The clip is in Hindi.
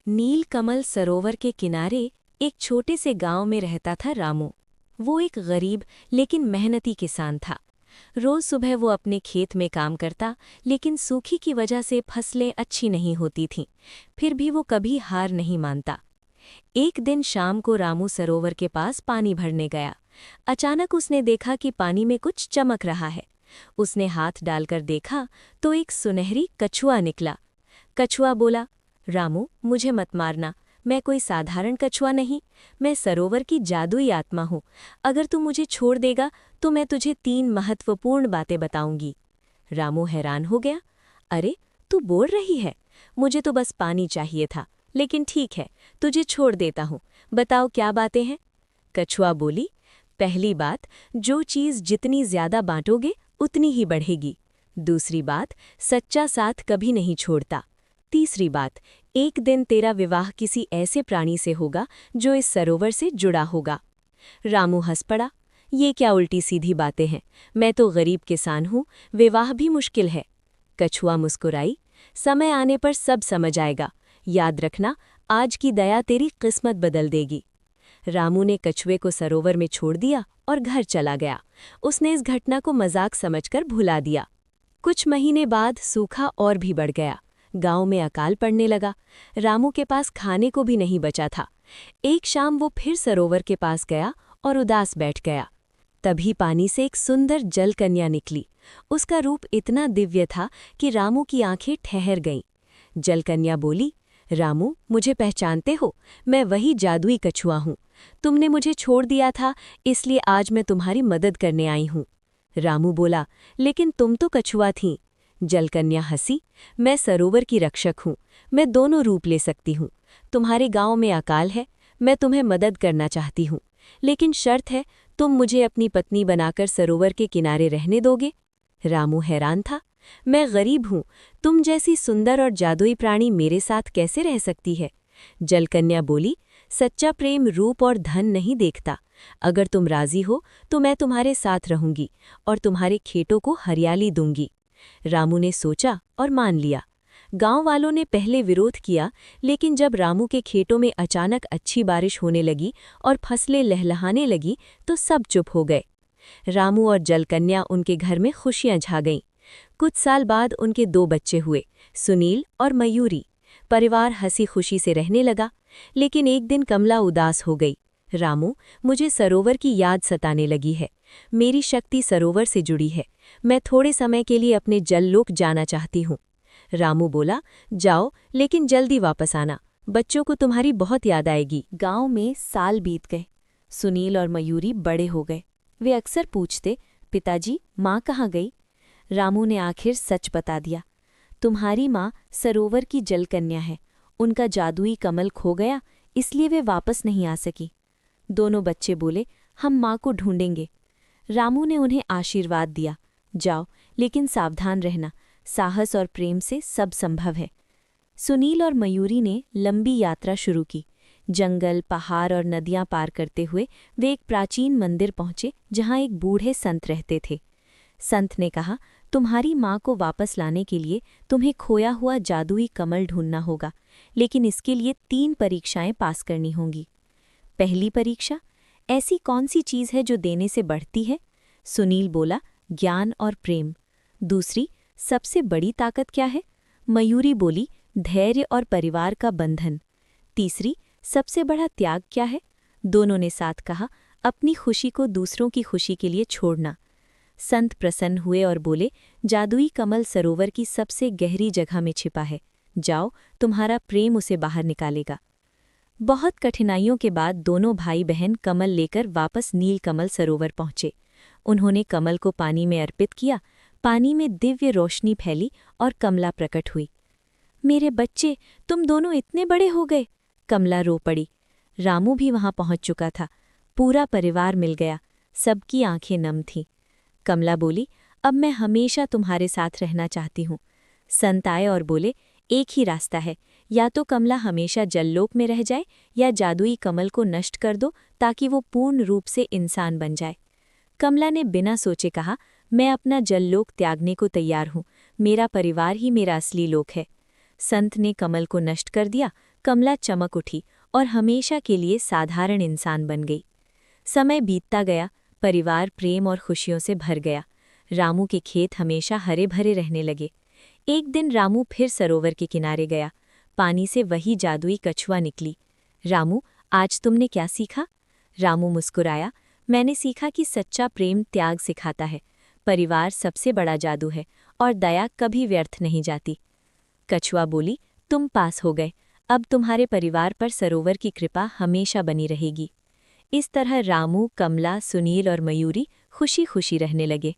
नीलकमल सरोवर के किनारे एक छोटे से गांव में रहता था रामू। वो एक गरीब लेकिन मेहनती किसान था। रोज सुबह वो अपने खेत में काम करता, लेकिन सूखी की वजह से फसलें अच्छी नहीं होती थीं। फिर भी वो कभी हार नहीं मानता। एक दिन शाम को रामू सरोवर के पास पानी भरने गया। अचानक उसने देखा कि पानी में कुछ चमक रहा है। उसने हाथ डालकर देखा तो एक सुनहरी कछुआ निकला। कछुआ बोला, रामू, मुझे मत मारना, मैं कोई साधारण कछुआ नहीं, मैं सरोवर की जादुई आत्मा हूँ। अगर तू मुझे छोड़ देगा तो मैं तुझे 3 महत्वपूर्ण बातें बताऊंगी। रामू हैरान हो गया। अरे, तू बोल रही है? मुझे तो बस पानी चाहिए था, लेकिन ठीक है, तुझे छोड़ देता हूँ। बताओ क्या बातें हैं? कछुआ बोली, पहली बात, जो चीज़ जितनी ज्यादा बांटोगे उतनी ही बढ़ेगी। दूसरी बात, सच्चा साथ कभी नहीं छोड़ता। तीसरी बात, एक दिन तेरा विवाह किसी ऐसे प्राणी से होगा जो इस सरोवर से जुड़ा होगा। रामू हंस पड़ा। ये क्या उल्टी सीधी बातें हैं? मैं तो गरीब किसान हूँ, विवाह भी मुश्किल है। कछुआ मुस्कुराई, समय आने पर सब समझ आएगा। याद रखना, आज की दया तेरी किस्मत बदल देगी। रामू ने कछुए को सरोवर में छोड़ दिया और घर चला गया। उसने इस घटना को मजाक समझकर भुला दिया। कुछ महीने बाद सूखा और भी बढ़ गया। गांव में अकाल पड़ने लगा। रामू के पास खाने को भी नहीं बचा था। एक शाम वो फिर सरोवर के पास गया और उदास बैठ गया। तभी पानी से एक सुंदर जलकन्या निकली। उसका रूप इतना दिव्य था कि रामू की आंखें ठहर गईं। जलकन्या बोली, रामू, मुझे पहचानते हो? मैं वही जादुई कछुआ हूँ। तुमने मुझे छोड़ दिया था, इसलिए आज मैं तुम्हारी मदद करने आई हूँ। रामू बोला, लेकिन तुम तो कछुआ थीं। जलकन्या हंसी, मैं सरोवर की रक्षक हूँ, मैं दोनों रूप ले सकती हूँ। तुम्हारे गांव में अकाल है, मैं तुम्हें मदद करना चाहती हूँ, लेकिन शर्त है, तुम मुझे अपनी पत्नी बनाकर सरोवर के किनारे रहने दोगे? रामू हैरान था। मैं गरीब हूँ, तुम जैसी सुंदर और जादुई प्राणी मेरे साथ कैसे रह सकती है? जलकन्या बोली, सच्चा प्रेम रूप और धन नहीं देखता। अगर तुम राजी हो तो मैं तुम्हारे साथ रहूंगी और तुम्हारे खेतों को हरियाली दूंगी। रामू ने सोचा और मान लिया। गांव वालों ने पहले विरोध किया, लेकिन जब रामू के खेतों में अचानक अच्छी बारिश होने लगी और फसलें लहलहाने लगी तो सब चुप हो गए। रामू और जलकन्या उनके घर में खुशियां छा गईं। कुछ साल बाद उनके 2 बच्चे हुए, सुनील और मयूरी। परिवार हंसी खुशी से रहने लगा, लेकिन एक दिन कमला उदास हो गई। रामू, मुझे सरोवर की याद सताने लगी है। मेरी शक्ति सरोवर से जुड़ी है। मैं थोड़े समय के लिए अपने जललोक जाना चाहती हूँ। रामू बोला, जाओ, लेकिन जल्दी वापस आना। बच्चों को तुम्हारी बहुत याद आएगी। गांव में साल बीत गए। सुनील और मयूरी बड़े हो गए। वे अक्सर पूछते, पिताजी, माँ कहाँ गई? रामू ने आखिर सच बता दिया, तुम्हारी माँ सरोवर की जलकन्या है। उनका जादुई कमल खो गया, इसलिए वे वापस नहीं आ सकी। दोनों बच्चे बोले, हम माँ को ढूंढेंगे। रामू ने उन्हें आशीर्वाद दिया, जाओ, लेकिन सावधान रहना, साहस और प्रेम से सब संभव है। सुनील और मयूरी ने लंबी यात्रा शुरू की। जंगल, पहाड़ और नदियां पार करते हुए वे एक प्राचीन मंदिर पहुंचे जहां एक बूढ़े संत रहते थे। संत ने कहा, तुम्हारी माँ को वापस लाने के लिए तुम्हें खोया हुआ जादुई कमल ढूंढना होगा, लेकिन इसके लिए 3 परीक्षाएं पास करनी होंगी। पहली परीक्षा, ऐसी कौन सी चीज़ है जो देने से बढ़ती है? सुनील बोला, ज्ञान और प्रेम। दूसरी, सबसे बड़ी ताकत क्या है? मयूरी बोली, धैर्य और परिवार का बंधन। तीसरी, सबसे बड़ा त्याग क्या है? दोनों ने साथ कहा, अपनी खुशी को दूसरों की खुशी के लिए छोड़ना। संत प्रसन्न हुए और बोले, जादुई कमल सरोवर की सबसे गहरी जगह में छिपा है। जाओ, तुम्हारा प्रेम उसे बाहर निकालेगा। बहुत कठिनाइयों के बाद दोनों भाई बहन कमल लेकर वापस नीलकमल सरोवर पहुंचे। उन्होंने कमल को पानी में अर्पित किया। पानी में दिव्य रोशनी फैली और कमला प्रकट हुई। मेरे बच्चे, तुम दोनों इतने बड़े हो गए। कमला रो पड़ी। रामू भी वहां पहुंच चुका था। पूरा परिवार मिल गया। सबकी आंखें नम थीं। कमला बोली, अब मैं हमेशा तुम्हारे साथ रहना चाहती हूँ। संत आए और बोले, एक ही रास्ता है, या तो कमला हमेशा जललोक में रह जाए या जादुई कमल को नष्ट कर दो ताकि वो पूर्ण रूप से इंसान बन जाए। कमला ने बिना सोचे कहा, मैं अपना जललोक त्यागने को तैयार हूँ। मेरा परिवार ही मेरा असली लोक है। संत ने कमल को नष्ट कर दिया कमला चमक उठी और हमेशा के लिए साधारण इंसान बन गई। समय बीतता गया, परिवार प्रेम और खुशियों से भर गया। रामू के खेत हमेशा हरे भरे रहने लगे। एक दिन रामू फिर सरोवर के किनारे गया। पानी से वही जादुई कछुआ निकली। रामू, आज तुमने क्या सीखा? रामू मुस्कुराया। मैंने सीखा कि सच्चा प्रेम त्याग सिखाता है। परिवार सबसे बड़ा जादू है और दया कभी व्यर्थ नहीं जाती। कछुआ बोली, तुम पास हो गए। अब तुम्हारे परिवार पर सरोवर की कृपा हमेशा बनी रहेगी। इस तरह रामू, कमला, सुनील और मयूरी खुशी खुशी रहने लगे।